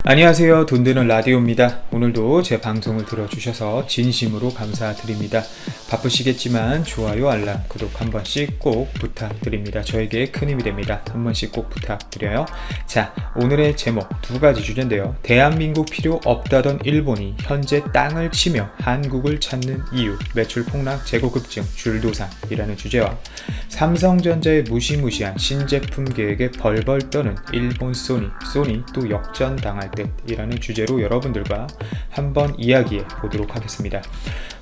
안녕하세요. 돈 되는 라디오입니다. 오늘도 제 방송을 들어주셔서 진심으로 감사드립니다. 바쁘시겠지만 좋아요, 알람, 구독 한 번씩 꼭 부탁드립니다. 저에게 큰 힘이 됩니다. 한 번씩 꼭 부탁드려요. 자, 오늘의 제목 두 가지 주제인데요. 대한민국 필요 없다던 일본이 현재 땅을 치며 한국을 찾는 이유, 매출 폭락, 재고 급증, 줄도산이라는 주제와 삼성전자의 무시무시한 신제품 계획에 벌벌 떠는 일본 소니 또 역전당할 듯이라는 주제로 여러분들과 한번 이야기해 보도록 하겠습니다.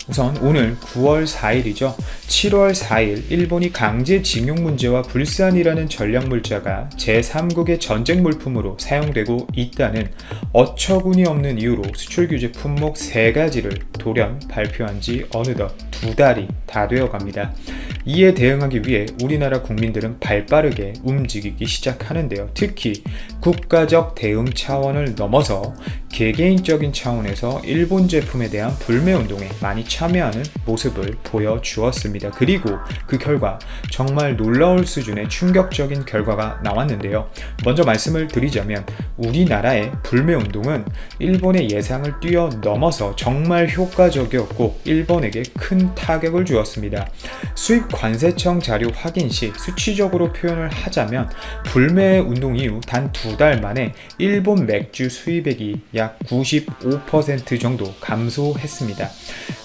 우선 오늘 9월 4일이죠. 7월 4일 일본이 강제징용 문제와 불산이라는 전략물자가 제3국의 전쟁 물품으로 사용되고 있다는 어처구니 없는 이유로 수출 규제 품목 3가지를 돌연 발표한 지 어느덧 2달이 다 되어 갑니다. 이에 대응하기 위해 우리나라 국민들은 발빠르게 움직이기 시작하는데요. 특히 국가적 대응 차원을 넘어서 개개인적인 차원에서 일본 제품에 대한 불매운동에 많이 참여하는 모습을 보여주었습니다. 그리고 그 결과 정말 놀라울 수준의 충격적인 결과가 나왔는데요. 먼저 말씀을 드리자면 우리나라의 불매운동은 일본의 예상을 뛰어넘어서 정말 효과적이었고 일본에게 큰 타격을 주었습니다. 수입 관세청 자료 확인 시 수치적으로 표현을 하자면 불매 운동 이후 단 2달 만에 일본 맥주 수입액이 약 95% 정도 감소했습니다.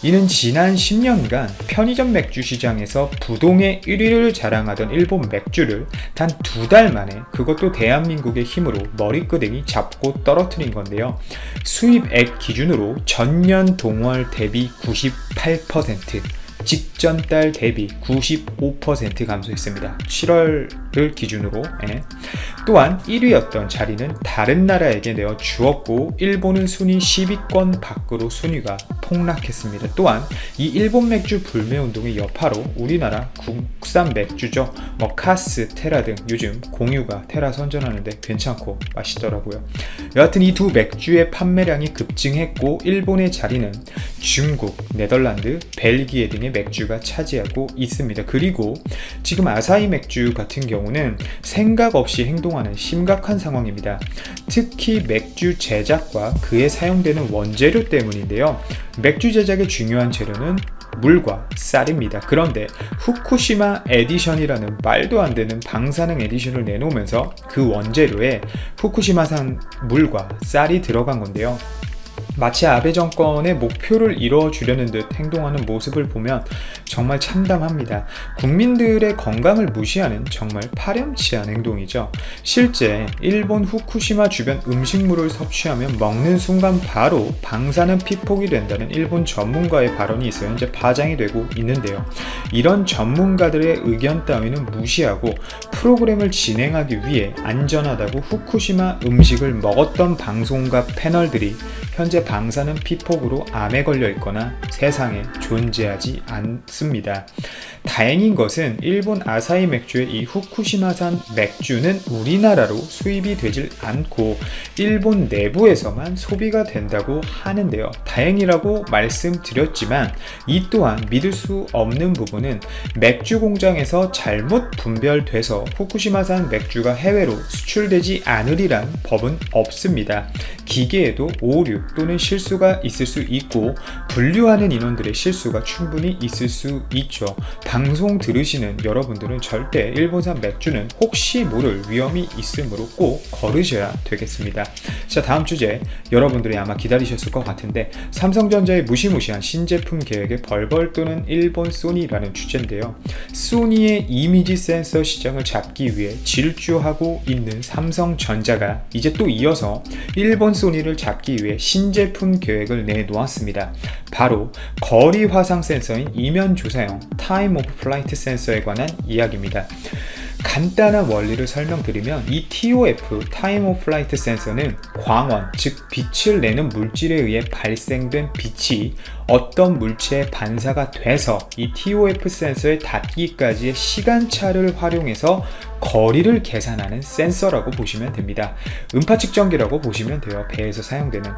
이는 지난 10년간 편의점 맥주 시장에서 부동의 1위를 자랑하던 일본 맥주를 단 2달 만에, 그것도 대한민국의 힘으로 머리끄댕이 잡고 떨어뜨린 건데요. 수입액 기준으로 전년 동월 대비 98%, 직전 달 대비 95% 감소했습니다. 7월을 기준으로. 또한 1위였던 자리는 다른 나라에게 내어 주었고 일본은 순위 10위권 밖으로 순위가 폭락했습니다. 또한 이 일본 맥주 불매운동의 여파로 우리나라 국산 맥주죠, 카스, 테라 등 요즘 공유가 테라 선전하는데 괜찮고 맛있더라고요. 여하튼 이 두 맥주의 판매량이 급증했고 일본의 자리는 중국, 네덜란드, 벨기에 등의 맥주가 차지하고 있습니다. 그리고 지금 아사히 맥주 같은 경우는 생각 없이 행동하는 심각한 상황입니다. 특히 맥주 제작과 그에 사용되는 원재료 때문인데요. 맥주 제작의 중요한 재료는 물과 쌀입니다. 그런데 후쿠시마 에디션이라는 말도 안 되는 방사능 에디션을 내놓으면서 그 원재료에 후쿠시마산 물과 쌀이 들어간 건데요. 마치 아베 정권의 목표를 이뤄주려는 듯 행동하는 모습을 보면 정말 참담합니다. 국민들의 건강을 무시하는 정말 파렴치한 행동이죠. 실제 일본 후쿠시마 주변 음식물을 섭취하면 먹는 순간 바로 방사능 피폭이 된다는 일본 전문가의 발언이 있어 현재 파장이 되고 있는데요. 이런 전문가들의 의견 따위는 무시하고 프로그램을 진행하기 위해 안전하다고 후쿠시마 음식을 먹었던 방송과 패널들이 현재 방사능 피폭으로 암에 걸려 있거나 세상에 존재하지 않습니다. 다행인 것은 일본 아사히 맥주의 이 후쿠시마산 맥주는 우리나라로 수입이 되질 않고 일본 내부에서만 소비가 된다고 하는데요. 다행이라고 말씀드렸지만 이 또한 믿을 수 없는 부분은 맥주 공장에서 잘못 분별돼서 후쿠시마산 맥주가 해외로 수출되지 않으리란 법은 없습니다. 기계에도 오류 또는 실수가 있을 수 있고 분류하는 인원들의 실수가 충분히 있을 수 있죠. 방송 들으시는 여러분들은 절대 일본산 맥주는 혹시 모를 위험이 있으므로 꼭 거르셔야 되겠습니다. 자, 다음 주제 여러분들이 아마 기다리셨을 것 같은데 삼성전자의 무시무시한 신제품 계획에 벌벌 떠는 일본 소니라는 주제인데요. 소니의 이미지 센서 시장을 잡기 위해 질주하고 있는 삼성전자가 이제 또 이어서 일본 소니를 잡기 위해 신제품 계획을 내놓았습니다. 바로 거리 화상 센서인 이면 조사형 타임 오브 플라이트 센서에 관한 이야기입니다. 간단한 원리를 설명드리면 이 TOF, 타임 오브 플라이트 센서는 광원, 즉 빛을 내는 물질에 의해 발생된 빛이 어떤 물체에 반사가 돼서 이 TOF 센서의 닿기까지의 시간차를 활용해서 거리를 계산하는 센서라고 보시면 됩니다. 음파 측정기라고 보시면 돼요. 배에서 사용되는.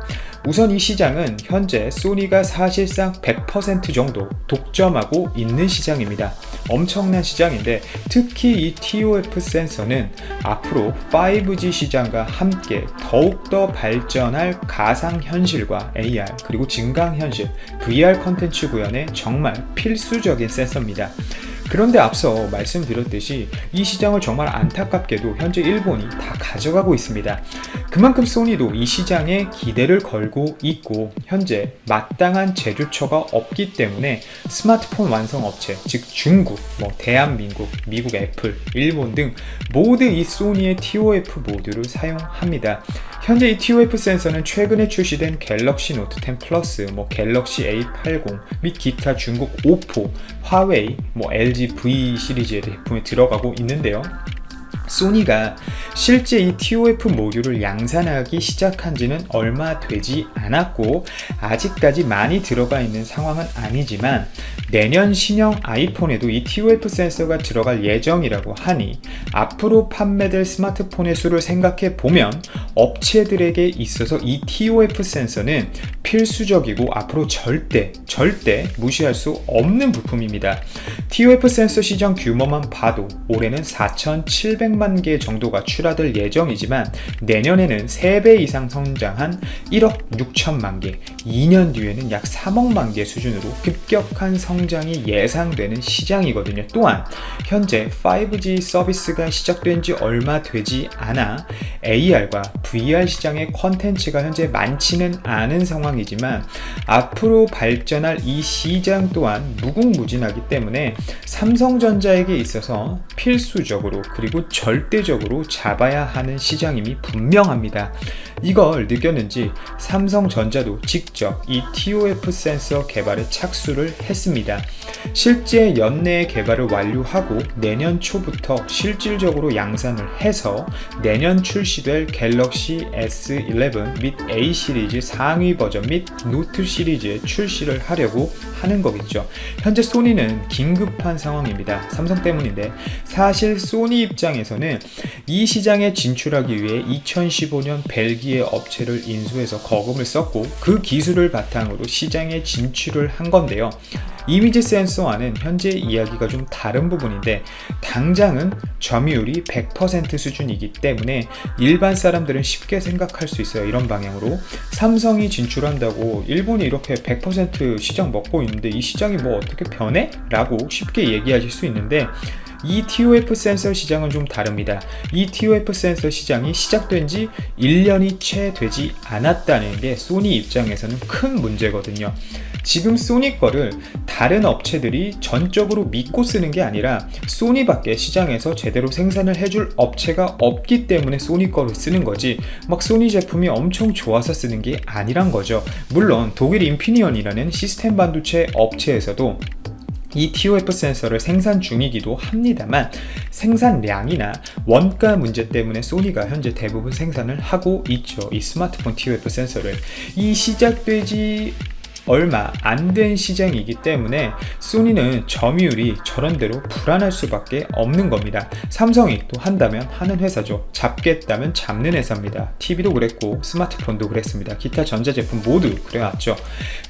우선 이 시장은 현재 소니가 사실상 100% 정도 독점하고 있는 시장입니다. 엄청난 시장인데 특히 이 TOF 센서는 앞으로 5G 시장과 함께 더욱더 발전할 가상현실과 AR 그리고 증강현실 VR 컨텐츠 구현에 정말 필수적인 센서입니다. 그런데 앞서 말씀드렸듯이 이 시장을 정말 안타깝게도 현재 일본이 다 가져가고 있습니다. 그만큼 소니도 이 시장에 기대를 걸고 있고 현재 마땅한 제조처가 없기 때문에 스마트폰 완성 업체, 즉 중국, 대한민국, 미국 애플, 일본 등 모두 이 소니의 TOF 모듈을 사용합니다. 현재 이 TOF 센서는 최근에 출시된 갤럭시 노트 10 플러스, 갤럭시 A80 및 기타 중국 오포, 화웨이, LG V 시리즈의 제품에 들어가고 있는데요. 소니가 실제 이 TOF 모듈을 양산하기 시작한 지는 얼마 되지 않았고 아직까지 많이 들어가 있는 상황은 아니지만 내년 신형 아이폰에도 이 TOF 센서가 들어갈 예정이라고 하니 앞으로 판매될 스마트폰의 수를 생각해 보면 업체들에게 있어서 이 TOF 센서는 필수적이고 앞으로 절대 무시할 수 없는 부품입니다. TOF 센서 시장 규모만 봐도 올해는 4,700만 개 정도가 출하될 예정이지만 내년에는 3배 이상 성장한 1억 6천만 개, 2년 뒤에는 약 3억만 개 수준으로 급격한 성장이 예상되는 시장이거든요. 또한 현재 5G 서비스가 시작된 지 얼마 되지 않아 AR과 VR 시장의 컨텐츠가 현재 많지는 않은 상황이지만 앞으로 발전할 이 시장 또한 무궁무진하기 때문에 삼성전자에게 있어서 필수적으로 그리고 절대적으로 잡아야 하는 시장임이 분명합니다. 이걸 느꼈는지 삼성전자도 직접 이 TOF 센서 개발에 착수를 했습니다. 실제 연내에 개발을 완료하고 내년 초부터 실질적으로 양산을 해서 내년 출시될 갤럭시 S11 및 A 시리즈 상위 버전 및 노트 시리즈에 출시를 하려고 하는 거겠죠. 현재 소니는 긴급한 상황입니다. 삼성 때문인데 사실 소니 입장에서는 이 시장에 진출하기 위해 2015년 벨기에 업체를 인수해서 거금을 썼고 그 기술을 바탕으로 시장에 진출을 한 건데요. 이미지 센서와는 현재 이야기가 좀 다른 부분인데 당장은 점유율이 100% 수준이기 때문에 일반 사람들은 쉽게 생각할 수 있어요. 이런 방향으로 삼성이 진출한다고 일본이 이렇게 100% 시장 먹고 있는데 이 시장이 뭐 어떻게 변해? 라고 쉽게 얘기하실 수 있는데 이 TOF 센서 시장은 좀 다릅니다. 이 TOF 센서 시장이 시작된 지 1년이 채 되지 않았다는 게 소니 입장에서는 큰 문제거든요. 지금 소니 거를 다른 업체들이 전적으로 믿고 쓰는 게 아니라 소니밖에 시장에서 제대로 생산을 해줄 업체가 없기 때문에 소니 거를 쓰는 거지 막 소니 제품이 엄청 좋아서 쓰는 게 아니란 거죠. 물론 독일 인피니언이라는 시스템 반도체 업체에서도 이 TOF 센서를 생산 중이기도 합니다만 생산량이나 원가 문제 때문에 소니가 현재 대부분 생산을 하고 있죠. 이 스마트폰 TOF 센서를 이 시작되지 얼마 안 된 시장이기 때문에 소니는 점유율이 저런대로 불안할 수밖에 없는 겁니다. 삼성이 또 한다면 하는 회사죠. 잡겠다면 잡는 회사입니다. TV도 그랬고 스마트폰도 그랬습니다. 기타 전자제품 모두 그래왔죠.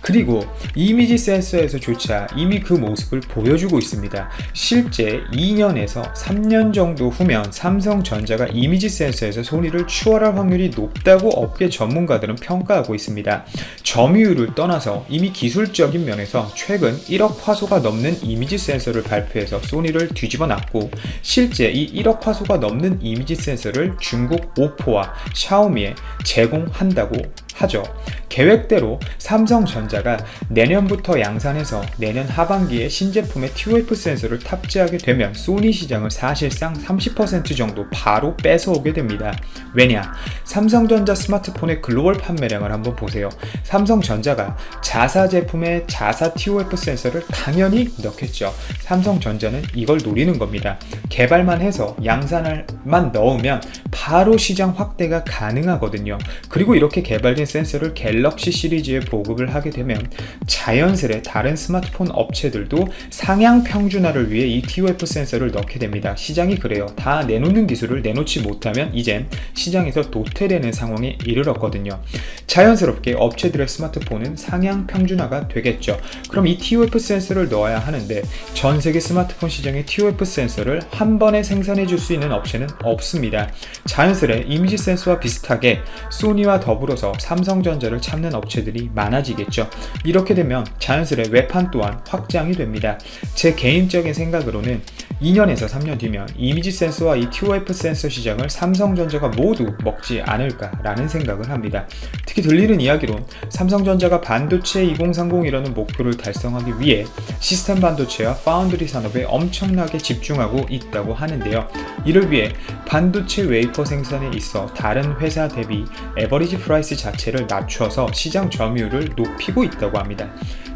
그리고 이미지 센서에서조차 이미 그 모습을 보여주고 있습니다. 실제 2년에서 3년 정도 후면 삼성전자가 이미지 센서에서 소니를 추월할 확률이 높다고 업계 전문가들은 평가하고 있습니다. 점유율을 떠나서 이미 기술적인 면에서 최근 1억 화소가 넘는 이미지 센서를 발표해서 소니를 뒤집어 놨고 실제 이 1억 화소가 넘는 이미지 센서를 중국 오포와 샤오미에 제공한다고 하죠. 계획대로 삼성전자가 내년부터 양산해서 내년 하반기에 신제품의 TOF 센서를 탑재하게 되면 소니 시장을 사실상 30% 정도 바로 뺏어오게 됩니다. 왜냐? 삼성전자 스마트폰의 글로벌 판매량을 한번 보세요. 삼성전자가 자사 제품에 자사 TOF 센서를 당연히 넣겠죠. 삼성전자는 이걸 노리는 겁니다. 개발만 해서 양산을만 넣으면 바로 시장 확대가 가능하거든요. 그리고 이렇게 개발된 기본적인 센서를 갤럭시 시리즈에 보급을 하게 되면 자연스레 다른 스마트폰 업체들도 상향 평준화를 위해 이 TOF 센서를 넣게 됩니다. 시장이 그래요. 다 내놓는 기술을 내놓지 못하면 이젠 시장에서 도태되는 상황에 이르렀거든요. 자연스럽게 업체들의 스마트폰은 상향 평준화가 되겠죠. 그럼 이 TOF 센서를 넣어야 하는데 전 세계 스마트폰 시장에 TOF 센서를 한 번에 생산해 줄 수 있는 업체는 없습니다. 자연스레 이미지 센서와 비슷하게 소니와 더불어서 삼성전자를 찾는 업체들이 많아지겠죠. 이렇게 되면 자연스레 외판 또한 확장이 됩니다. 제 개인적인 생각으로는 2년에서 3년 뒤면 이미지 센서와 이 TOF 센서 시장을 삼성전자가 모두 먹지 않을까라는 생각을 합니다. 특히 들리는 이야기론 삼성전자가 반도체 2030이라는 목표를 달성하기 위해 시스템 반도체와 파운드리 산업에 엄청나게 집중하고 있다고 하는데요. 이를 위해 반도체 웨이퍼 생산에 있어 다른 회사 대비 에버리지 프라이스 자체를 낮춰서 시장 점유율을 높이고 있다고 합니다.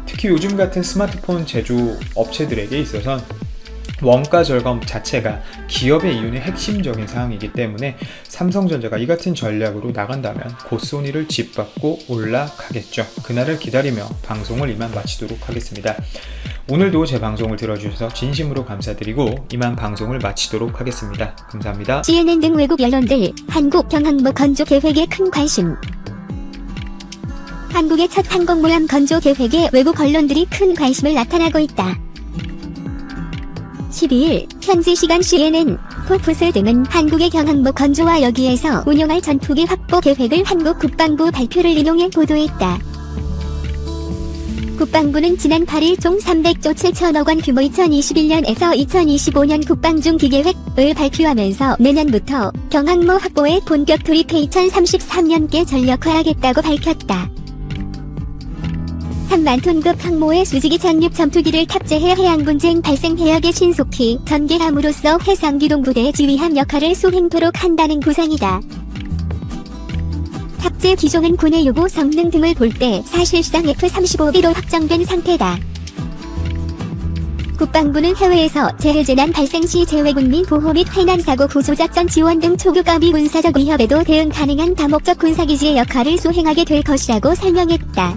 특히 요즘 같은 스마트폰 제조 업체들에게 있어선 원가 절감 자체가 기업의 이윤의 핵심적인 사항이기 때문에 삼성전자가 이 같은 전략으로 나간다면 곧 소니를 짓밟고 올라가겠죠. 그날을 기다리며 방송을 이만 마치도록 하겠습니다. 오늘도 제 방송을 들어주셔서 진심으로 감사드리고 이만 방송을 마치도록 하겠습니다. 감사합니다. CNN 등 외국 언론들 한국 경항모 건조 계획에 큰 관심. 한국의 첫 항공모함 건조 계획에 외국 언론들이 큰 관심을 나타나고 있다. 12일 현지 시간 CNN, 포브스 등은 한국의 경항모 건조와 여기에서 운용할 전투기 확보 계획을 한국 국방부 발표를 인용해 보도했다. 국방부는 지난 8일 총 300조 7천억 원 규모 2021년에서 2025년 국방중기 계획을 발표하면서 내년부터 경항모 확보에 본격 돌입해 2033년께 전력화하겠다고 밝혔다. 3만 톤급 항모의 수직이 착륙 전투기를 탑재해 해양분쟁 발생 해역에 신속히 전개함으로써 해상기동부대의 지휘함 역할을 수행토록 한다는 구상이다. 탑재 기종은 군의 요구 성능 등을 볼 때 사실상 F-35B로 확정된 상태다. 국방부는 해외에서 재해재난 발생 시 재외군 민 보호 및 해난사고 구조작전 지원 등 초급감이 군사적 위협에도 대응 가능한 다목적 군사기지의 역할을 수행하게 될 것이라고 설명했다.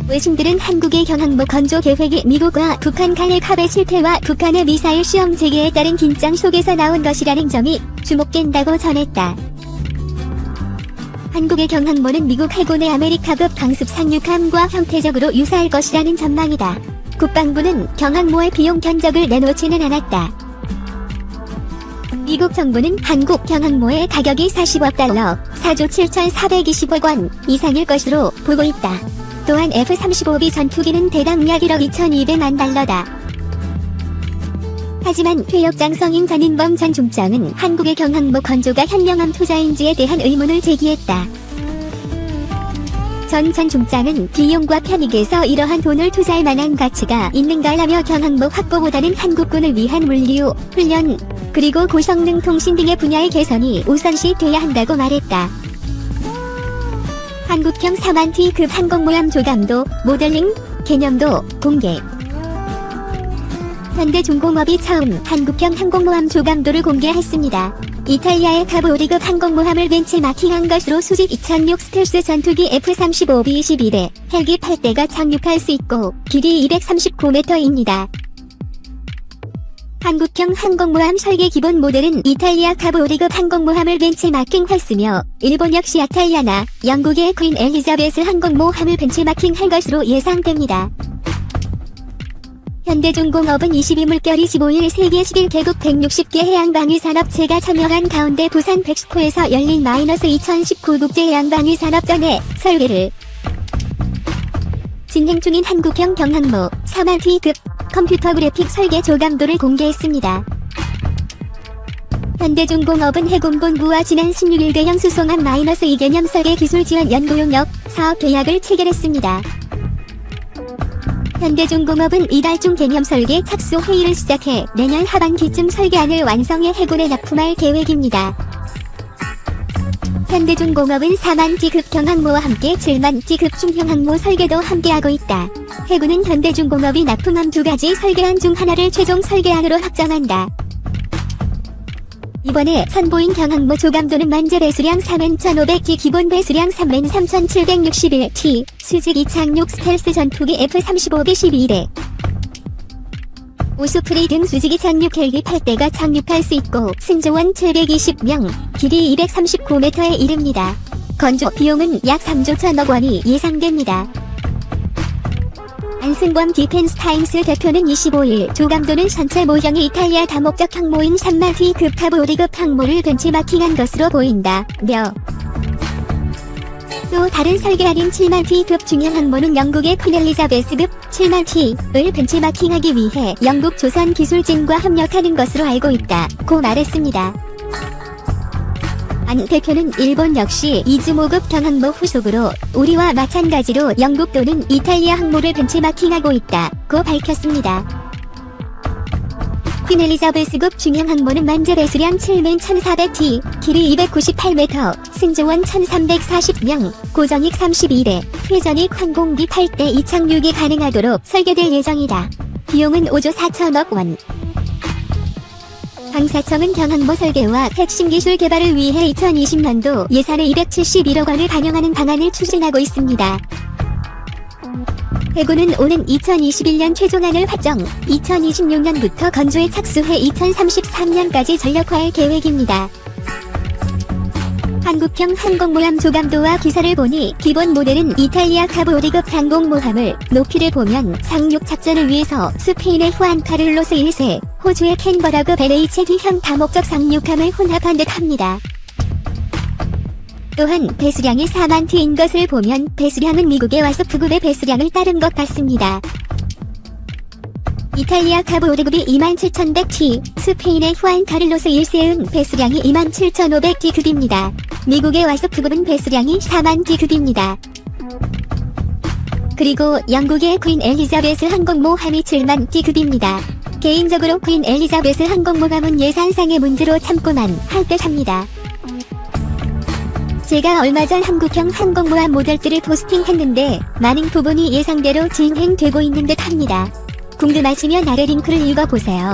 외신들은 한국의 경항모 건조 계획이 미국과 북한 간의 합의 실패와 북한의 미사일 시험 재개에 따른 긴장 속에서 나온 것이라는 점이 주목된다고 전했다. 한국의 경항모는 미국 해군의 아메리카급 강습 상륙함과 형태적으로 유사할 것이라는 전망이다. 국방부는 경항모의 비용 견적을 내놓지는 않았다. 미국 정부는 한국 경항모의 가격이 40억 달러, 4조 7,420억 원 이상일 것으로 보고 있다. 또한 F-35B 전투기는 대당 약 1억 2,200만 달러다. 하지만 퇴역장 성인 전인범 전 중장은 한국의 경항모 건조가 현명한 투자인지에 대한 의문을 제기했다. 전 중장은 비용과 편익에서 이러한 돈을 투자할 만한 가치가 있는가라며 경항모 확보보다는 한국군을 위한 물류, 훈련, 그리고 고성능 통신 등의 분야의 개선이 우선시 돼야 한다고 말했다. 한국형 4만T급 항공모함 조감도, 모델링, 개념도 공개. 현대중공업이 처음 한국형 항공모함 조감도를 공개했습니다. 이탈리아의 카브오리급 항공모함을 벤치마킹한 것으로 수직 2006 스텔스 전투기 F-35B 21대, 헬기 8대가 착륙할 수 있고 길이 239m입니다. 한국형 항공모함 설계 기본 모델은 이탈리아 카브오리급 항공모함을 벤치마킹했으며 일본 역시 아탈리아나 영국의 퀸 엘리자베스 항공모함을 벤치마킹할 것으로 예상됩니다. 현대중공업은 22물결 25일 세계 11개국 160개 해양방위산업체가 참여한 가운데 부산 백스코에서 열린 -2019 국제해양방위산업전의 설계를 진행 중인 한국형 경항모 4만T급 컴퓨터 그래픽 설계 조감도를 공개했습니다. 현대중공업은 해군본부와 지난 16일 대형 수송함 -2 개념 설계 기술 지원 연구용역 사업 계약을 체결했습니다. 현대중공업은 이달 중 개념 설계 착수 회의를 시작해 내년 하반기쯤 설계안을 완성해 해군에 납품할 계획입니다. 현대중공업은 4만T급 경항모와 함께 7만T급 중형항모 설계도 함께하고 있다. 해군은 현대중공업이 납품한 2가지 설계안 중 하나를 최종 설계안으로 확정한다. 이번에 선보인 경항모 조감도는 만재 배수량 41,500T, 기본 배수량 33,761T, 수직 이착륙 스텔스 전투기 F-35B 12대. 오수프리 등 수직 이착륙 헬기 8대가 착륙할 수 있고 승조원 720명, 길이 239m에 이릅니다. 건조 비용은 약 3조 1천억 원이 예상됩니다. 안승범 디펜스 타임스 대표는 25일 조감도는 전체 모형이 이탈리아 다목적 항모인 3만T급 카보리급 항모를 벤치마킹한 것으로 보인다며, 또 다른 설계하인 7만T급 중형 항모는 영국의 퀸 엘리자베스급 7만T를 벤치마킹하기 위해 영국 조선기술진과 협력하는 것으로 알고 있다고 말했습니다. 안 대표는 일본 역시 이즈모급 경항모 후속으로 우리와 마찬가지로 영국 또는 이탈리아 항모를 벤치마킹하고 있다고 밝혔습니다. 퀸 엘리자베스급 중형 항모는 만재 배수량 71,400T, 길이 298m, 승조원 1,340명, 고정익 32대, 회전익 항공기 8대 이착륙이 가능하도록 설계될 예정이다. 비용은 5조 4천억 원. 방사청은 경항모 설계와 핵심 기술 개발을 위해 2020년도 예산에 271억 원을 반영하는 방안을 추진하고 있습니다. 해군은 오는 2021년 최종안을 확정, 2026년부터 건조에 착수해 2033년까지 전력화할 계획입니다. 한국형 항공모함 조감도와 기사를 보니 기본 모델은 이탈리아 카보리급 항공모함을, 높이를 보면 상륙 작전을 위해서 스페인의 후안 카를로스 1세, 호주의 캔버라급 LHD형 다목적 상륙함을 혼합한 듯합니다. 또한 배수량이 4만T인 것을 보면 배수량은 미국의 와스프급의 배수량을 따른 것 같습니다. 이탈리아 카보리급이 27,100T, 스페인의 후안 카를로스 1세은 배수량이 27,500T급입니다. 미국의 와스프급은 배수량이 4만T급입니다. 그리고 영국의 퀸 엘리자베스 항공모함이 7만T급입니다. 개인적으로 퀸 엘리자베스 항공모함은 예산상의 문제로 참고만 할 듯합니다. 제가 얼마 전 한국형 항공모함 모델들을 포스팅했는데 많은 부분이 예상대로 진행되고 있는 듯합니다. 궁금하시면 아래 링크를 읽어보세요.